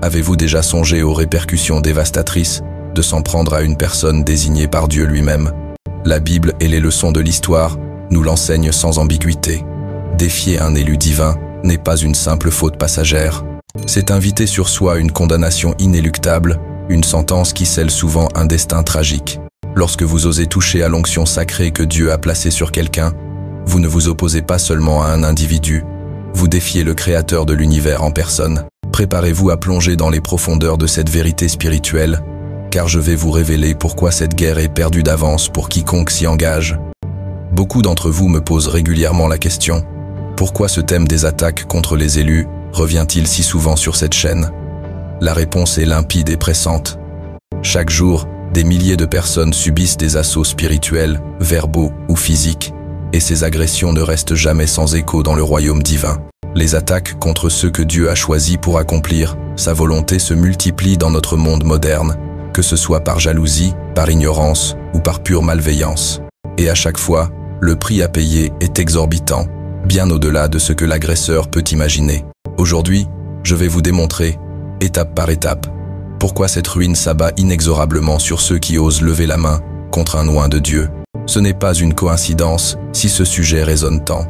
Avez-vous déjà songé aux répercussions dévastatrices de s'en prendre à une personne désignée par Dieu lui-même? La Bible et les leçons de l'histoire nous l'enseignent sans ambiguïté. Défier un élu divin n'est pas une simple faute passagère. C'est inviter sur soi une condamnation inéluctable, une sentence qui scelle souvent un destin tragique. Lorsque vous osez toucher à l'onction sacrée que Dieu a placée sur quelqu'un, vous ne vous opposez pas seulement à un individu, vous défiez le Créateur de l'univers en personne. Préparez-vous à plonger dans les profondeurs de cette vérité spirituelle, car je vais vous révéler pourquoi cette guerre est perdue d'avance pour quiconque s'y engage. Beaucoup d'entre vous me posent régulièrement la question: pourquoi ce thème des attaques contre les élus revient-il si souvent sur cette chaîne? La réponse est limpide et pressante. Chaque jour, des milliers de personnes subissent des assauts spirituels, verbaux ou physiques, et ces agressions ne restent jamais sans écho dans le royaume divin. Les attaques contre ceux que Dieu a choisis pour accomplir sa volonté se multiplient dans notre monde moderne, que ce soit par jalousie, par ignorance ou par pure malveillance. Et à chaque fois, le prix à payer est exorbitant, bien au-delà de ce que l'agresseur peut imaginer. Aujourd'hui, je vais vous démontrer, étape par étape, pourquoi cette ruine s'abat inexorablement sur ceux qui osent lever la main contre un oint de Dieu. Ce n'est pas une coïncidence si ce sujet résonne tant.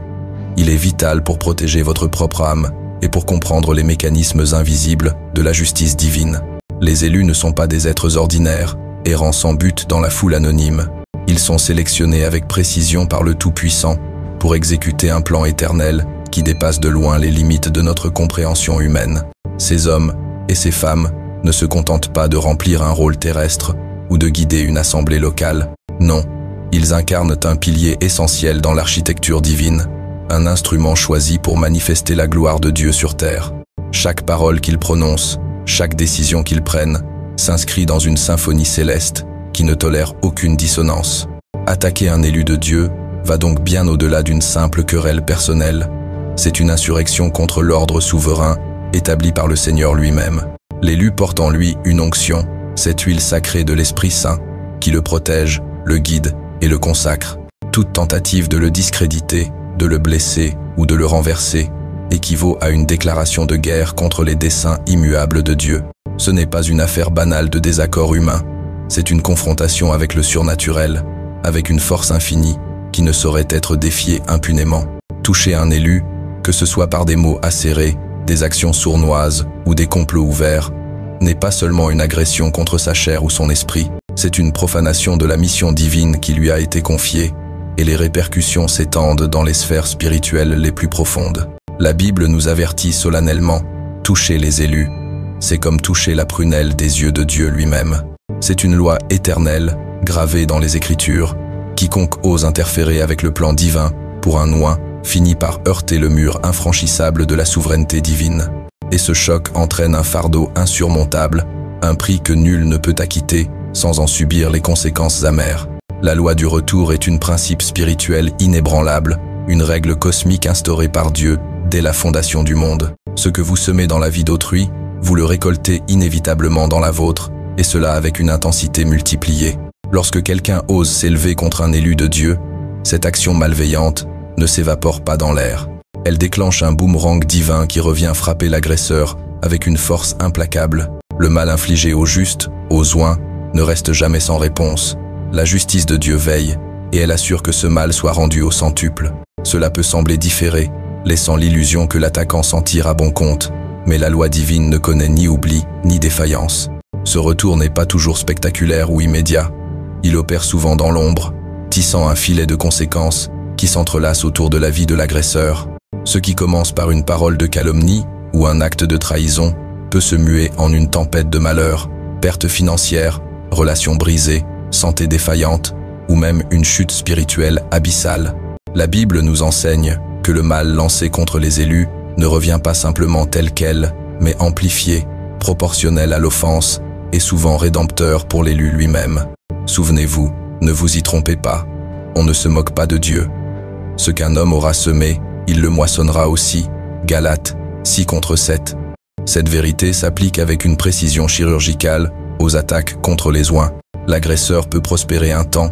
Il est vital pour protéger votre propre âme et pour comprendre les mécanismes invisibles de la justice divine. Les élus ne sont pas des êtres ordinaires, errant sans but dans la foule anonyme. Ils sont sélectionnés avec précision par le Tout-Puissant pour exécuter un plan éternel qui dépasse de loin les limites de notre compréhension humaine. Ces hommes et ces femmes ne se contentent pas de remplir un rôle terrestre ou de guider une assemblée locale. Non, ils incarnent un pilier essentiel dans l'architecture divine, un instrument choisi pour manifester la gloire de Dieu sur terre. Chaque parole qu'ils prononcent, chaque décision qu'ils prennent, s'inscrit dans une symphonie céleste qui ne tolère aucune dissonance. Attaquer un élu de Dieu va donc bien au-delà d'une simple querelle personnelle. C'est une insurrection contre l'ordre souverain établi par le Seigneur lui-même. L'élu porte en lui une onction, cette huile sacrée de l'Esprit Saint, qui le protège, le guide et le consacre. Toute tentative de le discréditer, de le blesser ou de le renverser équivaut à une déclaration de guerre contre les desseins immuables de Dieu. Ce n'est pas une affaire banale de désaccord humain, c'est une confrontation avec le surnaturel, avec une force infinie qui ne saurait être défiée impunément. Toucher un élu, que ce soit par des mots acérés, des actions sournoises ou des complots ouverts, n'est pas seulement une agression contre sa chair ou son esprit, c'est une profanation de la mission divine qui lui a été confiée, et les répercussions s'étendent dans les sphères spirituelles les plus profondes. La Bible nous avertit solennellement: toucher les élus, c'est comme toucher la prunelle des yeux de Dieu lui-même. C'est une loi éternelle, gravée dans les Écritures. Quiconque ose interférer avec le plan divin pour un oint finit par heurter le mur infranchissable de la souveraineté divine. Et ce choc entraîne un fardeau insurmontable, un prix que nul ne peut acquitter sans en subir les conséquences amères. La loi du retour est un principe spirituel inébranlable, une règle cosmique instaurée par Dieu dès la fondation du monde. Ce que vous semez dans la vie d'autrui, vous le récoltez inévitablement dans la vôtre, et cela avec une intensité multipliée. Lorsque quelqu'un ose s'élever contre un élu de Dieu, cette action malveillante ne s'évapore pas dans l'air. Elle déclenche un boomerang divin qui revient frapper l'agresseur avec une force implacable. Le mal infligé aux justes, aux oints, ne reste jamais sans réponse. La justice de Dieu veille, et elle assure que ce mal soit rendu au centuple. Cela peut sembler différé, laissant l'illusion que l'attaquant s'en tire à bon compte, mais la loi divine ne connaît ni oubli, ni défaillance. Ce retour n'est pas toujours spectaculaire ou immédiat. Il opère souvent dans l'ombre, tissant un filet de conséquences qui s'entrelace autour de la vie de l'agresseur. Ce qui commence par une parole de calomnie ou un acte de trahison peut se muer en une tempête de malheur, perte financière, relations brisées, santé défaillante ou même une chute spirituelle abyssale. La Bible nous enseigne que le mal lancé contre les élus ne revient pas simplement tel quel, mais amplifié, proportionnel à l'offense et souvent rédempteur pour l'élu lui-même. Souvenez-vous, ne vous y trompez pas, on ne se moque pas de Dieu. Ce qu'un homme aura semé, il le moissonnera aussi. Galates 6:7. Cette vérité s'applique avec une précision chirurgicale aux attaques contre les oints. L'agresseur peut prospérer un temps,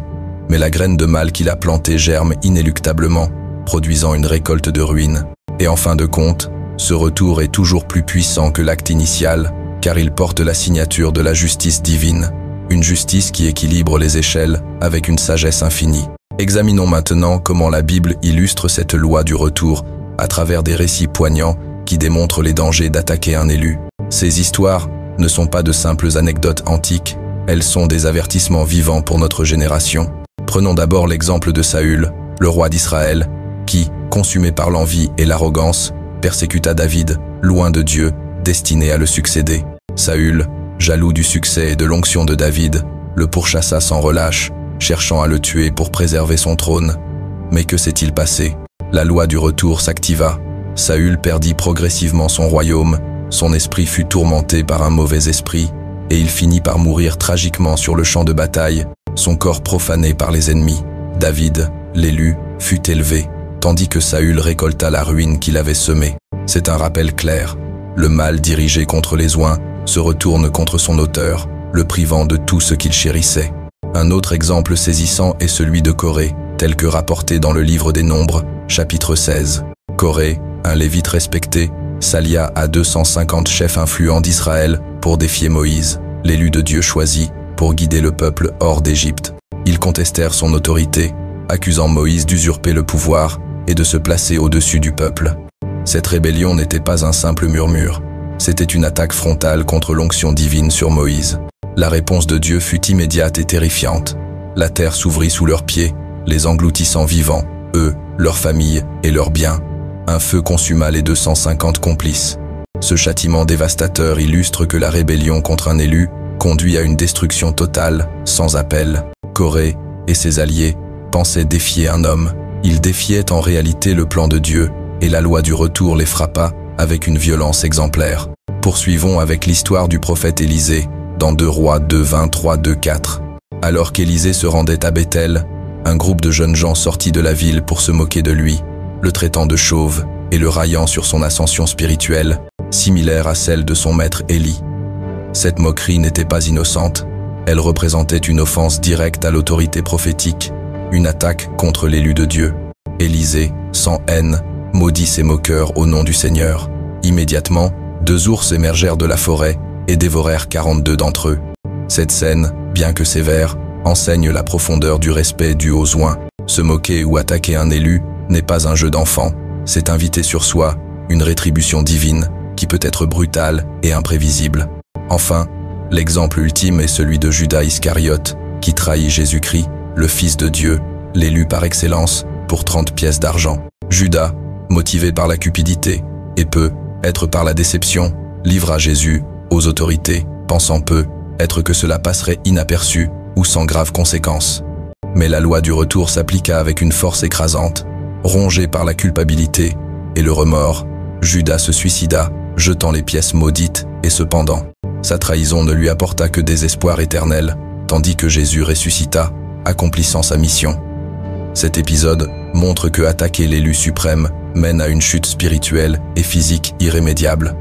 mais la graine de mal qu'il a plantée germe inéluctablement, produisant une récolte de ruine. Et en fin de compte, ce retour est toujours plus puissant que l'acte initial, car il porte la signature de la justice divine, une justice qui équilibre les échelles avec une sagesse infinie. Examinons maintenant comment la Bible illustre cette loi du retour à travers des récits poignants qui démontrent les dangers d'attaquer un élu. Ces histoires ne sont pas de simples anecdotes antiques, elles sont des avertissements vivants pour notre génération. Prenons d'abord l'exemple de Saül, le roi d'Israël, qui, consumé par l'envie et l'arrogance, persécuta David, loin de Dieu, destiné à le succéder. Saül, jaloux du succès et de l'onction de David, le pourchassa sans relâche, cherchant à le tuer pour préserver son trône. Mais que s'est-il passé? La loi du retour s'activa. Saül perdit progressivement son royaume, son esprit fut tourmenté par un mauvais esprit, et il finit par mourir tragiquement sur le champ de bataille, son corps profané par les ennemis. David, l'élu, fut élevé, tandis que Saül récolta la ruine qu'il avait semée. C'est un rappel clair. Le mal dirigé contre les oints se retourne contre son auteur, le privant de tout ce qu'il chérissait. Un autre exemple saisissant est celui de Coré, tel que rapporté dans le livre des Nombres, chapitre 16. Coré, un lévite respecté, s'allia à 250 chefs influents d'Israël pour défier Moïse, l'élu de Dieu choisi, pour guider le peuple hors d'Égypte. Ils contestèrent son autorité, accusant Moïse d'usurper le pouvoir et de se placer au-dessus du peuple. Cette rébellion n'était pas un simple murmure, c'était une attaque frontale contre l'onction divine sur Moïse. La réponse de Dieu fut immédiate et terrifiante. La terre s'ouvrit sous leurs pieds, les engloutissant vivants, eux, leurs familles et leurs biens. Un feu consuma les 250 complices. Ce châtiment dévastateur illustre que la rébellion contre un élu conduit à une destruction totale, sans appel. Coré et ses alliés pensaient défier un homme. Ils défiaient en réalité le plan de Dieu, et la loi du retour les frappa avec une violence exemplaire. Poursuivons avec l'histoire du prophète Élisée, dans 2 Rois 2, 23, 2, 4. Alors qu'Élisée se rendait à Béthel, un groupe de jeunes gens sortit de la ville pour se moquer de lui, le traitant de chauve et le raillant sur son ascension spirituelle, similaire à celle de son maître Élie. Cette moquerie n'était pas innocente, elle représentait une offense directe à l'autorité prophétique, une attaque contre l'élu de Dieu. Élisée, sans haine, maudit ces moqueurs au nom du Seigneur. Immédiatement, 2 ours émergèrent de la forêt et dévorèrent 42 d'entre eux. Cette scène, bien que sévère, enseigne la profondeur du respect dû aux oints. Se moquer ou attaquer un élu n'est pas un jeu d'enfant, c'est inviter sur soi une rétribution divine qui peut être brutale et imprévisible. Enfin, l'exemple ultime est celui de Judas Iscariote, qui trahit Jésus-Christ, le Fils de Dieu, l'élu par excellence, pour 30 pièces d'argent. Judas, motivé par la cupidité, et peut-être par la déception, livra Jésus aux autorités, pensant peut-être que cela passerait inaperçu ou sans graves conséquences. Mais la loi du retour s'appliqua avec une force écrasante. Rongé par la culpabilité et le remords, Judas se suicida, jetant les pièces maudites, et cependant, sa trahison ne lui apporta que désespoir éternel, tandis que Jésus ressuscita, accomplissant sa mission. Cet épisode montre que attaquer l'élu suprême mène à une chute spirituelle et physique irrémédiable.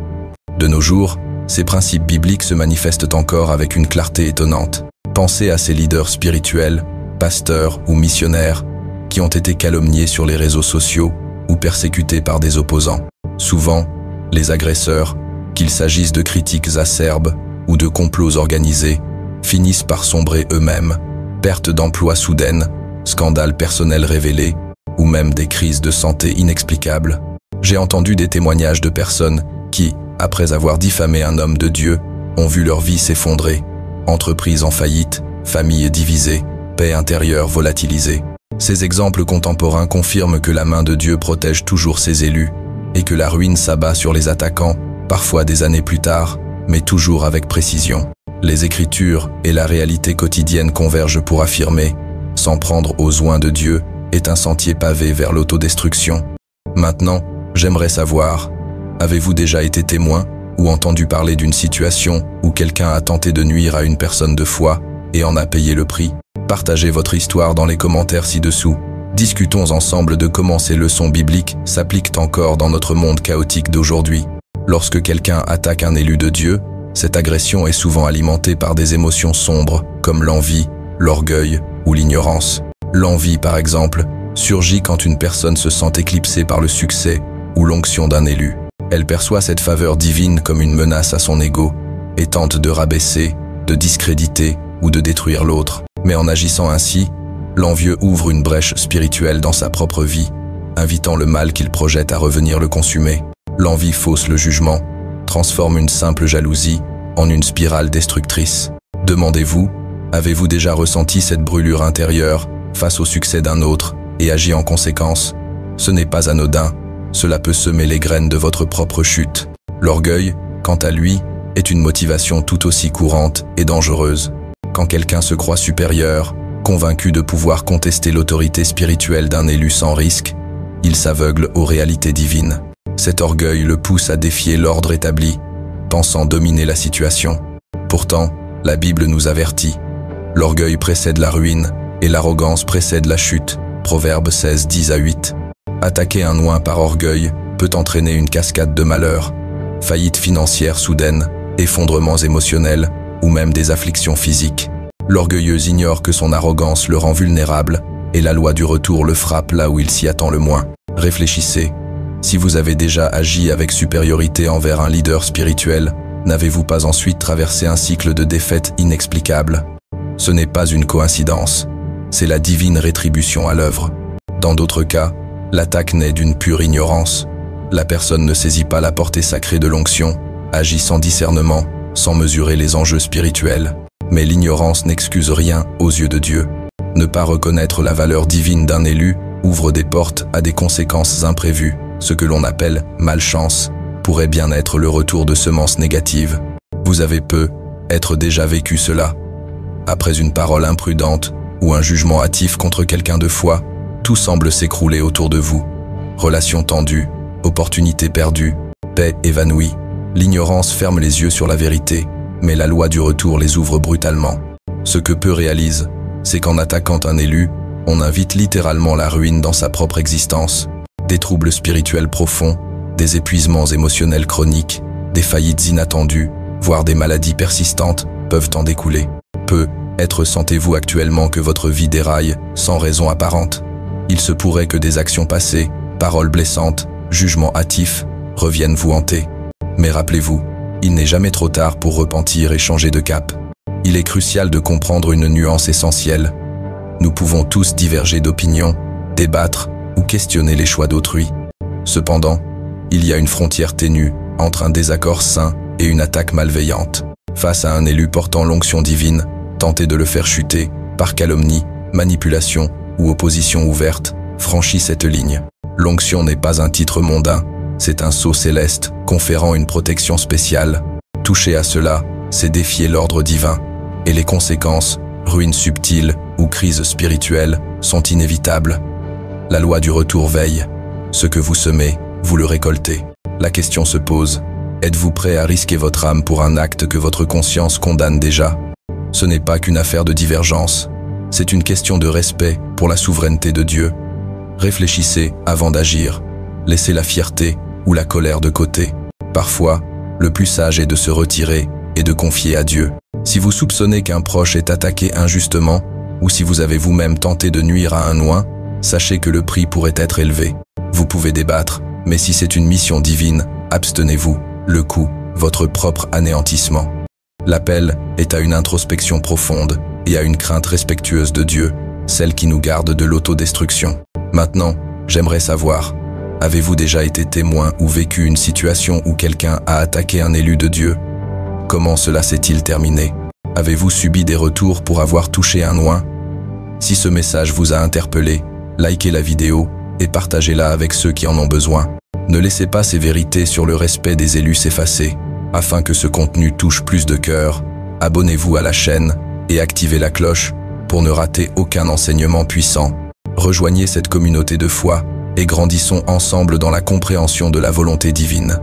De nos jours, ces principes bibliques se manifestent encore avec une clarté étonnante. Pensez à ces leaders spirituels, pasteurs ou missionnaires, qui ont été calomniés sur les réseaux sociaux ou persécutés par des opposants. Souvent, les agresseurs, qu'il s'agisse de critiques acerbes ou de complots organisés, finissent par sombrer eux-mêmes, perte d'emploi soudaine, scandales personnels révélés, ou même des crises de santé inexplicables. J'ai entendu des témoignages de personnes qui, après avoir diffamé un homme de Dieu, ont vu leur vie s'effondrer, entreprises en faillite, familles divisées, paix intérieure volatilisée. Ces exemples contemporains confirment que la main de Dieu protège toujours ses élus, et que la ruine s'abat sur les attaquants, parfois des années plus tard, mais toujours avec précision. Les Écritures et la réalité quotidienne convergent pour affirmer, s'en prendre aux oints de Dieu est un sentier pavé vers l'autodestruction. Maintenant, j'aimerais savoir, avez-vous déjà été témoin ou entendu parler d'une situation où quelqu'un a tenté de nuire à une personne de foi et en a payé le prix? Partagez votre histoire dans les commentaires ci-dessous. Discutons ensemble de comment ces leçons bibliques s'appliquent encore dans notre monde chaotique d'aujourd'hui. Lorsque quelqu'un attaque un élu de Dieu, cette agression est souvent alimentée par des émotions sombres, comme l'envie, l'orgueil ou l'ignorance. L'envie, par exemple, surgit quand une personne se sent éclipsée par le succès ou l'onction d'un élu. Elle perçoit cette faveur divine comme une menace à son ego, et tente de rabaisser, de discréditer ou de détruire l'autre. Mais en agissant ainsi, l'envieux ouvre une brèche spirituelle dans sa propre vie, invitant le mal qu'il projette à revenir le consumer. L'envie fausse le jugement, transforme une simple jalousie en une spirale destructrice. Demandez-vous, avez-vous déjà ressenti cette brûlure intérieure face au succès d'un autre et agi en conséquence? Ce n'est pas anodin, cela peut semer les graines de votre propre chute. L'orgueil, quant à lui, est une motivation tout aussi courante et dangereuse. Quand quelqu'un se croit supérieur, convaincu de pouvoir contester l'autorité spirituelle d'un élu sans risque, il s'aveugle aux réalités divines. Cet orgueil le pousse à défier l'ordre établi, pensant dominer la situation. Pourtant, la Bible nous avertit. L'orgueil précède la ruine et l'arrogance précède la chute. Proverbe 16, 10-8. Attaquer un oint par orgueil peut entraîner une cascade de malheurs. Faillite financière soudaine, effondrements émotionnels ou même des afflictions physiques. L'orgueilleux ignore que son arrogance le rend vulnérable et la loi du retour le frappe là où il s'y attend le moins. Réfléchissez. Si vous avez déjà agi avec supériorité envers un leader spirituel, n'avez-vous pas ensuite traversé un cycle de défaite inexplicable? Ce n'est pas une coïncidence, c'est la divine rétribution à l'œuvre. Dans d'autres cas, l'attaque naît d'une pure ignorance. La personne ne saisit pas la portée sacrée de l'onction, agit sans discernement, sans mesurer les enjeux spirituels. Mais l'ignorance n'excuse rien aux yeux de Dieu. Ne pas reconnaître la valeur divine d'un élu ouvre des portes à des conséquences imprévues. Ce que l'on appelle malchance pourrait bien être le retour de semences négatives. Vous avez peut-être déjà vécu cela. Après une parole imprudente ou un jugement hâtif contre quelqu'un de foi, tout semble s'écrouler autour de vous. Relations tendues, opportunités perdues, paix évanouie. L'ignorance ferme les yeux sur la vérité, mais la loi du retour les ouvre brutalement. Ce que peu réalisent, c'est qu'en attaquant un élu, on invite littéralement la ruine dans sa propre existence. Des troubles spirituels profonds, des épuisements émotionnels chroniques, des faillites inattendues, voire des maladies persistantes peuvent en découler. Peut-être sentez-vous actuellement que votre vie déraille sans raison apparente. Il se pourrait que des actions passées, paroles blessantes, jugements hâtifs, reviennent vous hanter. Mais rappelez-vous, il n'est jamais trop tard pour repentir et changer de cap. Il est crucial de comprendre une nuance essentielle. Nous pouvons tous diverger d'opinion, débattre ou questionner les choix d'autrui. Cependant, il y a une frontière ténue entre un désaccord sain et une attaque malveillante. Face à un élu portant l'onction divine, tenter de le faire chuter par calomnie, manipulation ou opposition ouverte, franchit cette ligne. L'onction n'est pas un titre mondain, c'est un sceau céleste conférant une protection spéciale. Toucher à cela, c'est défier l'ordre divin, et les conséquences, ruines subtiles ou crises spirituelles, sont inévitables. La loi du retour veille. Ce que vous semez, vous le récoltez. La question se pose, êtes-vous prêt à risquer votre âme pour un acte que votre conscience condamne déjà? Ce n'est pas qu'une affaire de divergence, c'est une question de respect pour la souveraineté de Dieu. Réfléchissez avant d'agir, laissez la fierté ou la colère de côté. Parfois, le plus sage est de se retirer et de confier à Dieu. Si vous soupçonnez qu'un proche est attaqué injustement, ou si vous avez vous-même tenté de nuire à un oint, sachez que le prix pourrait être élevé. Vous pouvez débattre, mais si c'est une mission divine, abstenez-vous. Le coût, votre propre anéantissement. L'appel est à une introspection profonde et à une crainte respectueuse de Dieu, celle qui nous garde de l'autodestruction. Maintenant, j'aimerais savoir, avez-vous déjà été témoin ou vécu une situation où quelqu'un a attaqué un élu de Dieu? Comment cela s'est-il terminé? Avez-vous subi des retours pour avoir touché un oint? Si ce message vous a interpellé, likez la vidéo et partagez-la avec ceux qui en ont besoin. Ne laissez pas ces vérités sur le respect des élus s'effacer. Afin que ce contenu touche plus de cœurs, abonnez-vous à la chaîne et activez la cloche pour ne rater aucun enseignement puissant. Rejoignez cette communauté de foi et grandissons ensemble dans la compréhension de la volonté divine.